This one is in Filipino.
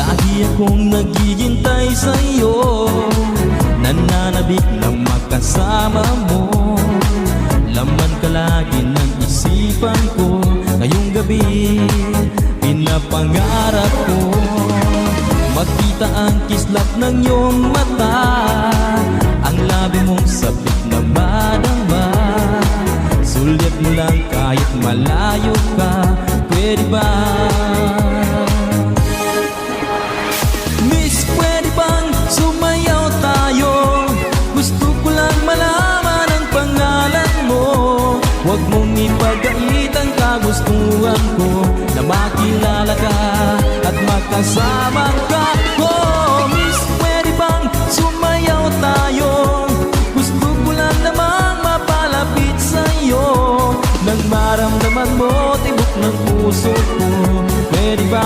Lagi akong naghihintay sa'yo, nananabik na makasama mo. Laman ka lagi ng isipan ko, ngayong gabi pinapangarap ko. Makita ang kislap ng iyong mata, ang labi mong sabik na madama. Sulit mo lang kahit malayo ka, pwede ba? Miss, pwede bang sumayaw tayo? Gusto ko lang malaman ang pangalan mo. Huwag mong ipagait ang kagustuhan ko, na makilala ka at makasama ka. Oh, Miss, pwede bang sumayaw tayo? Gusto ko lang namang mapalapit sa'yo, nang maramdaman mo tibok ng puso ko, pwede ba?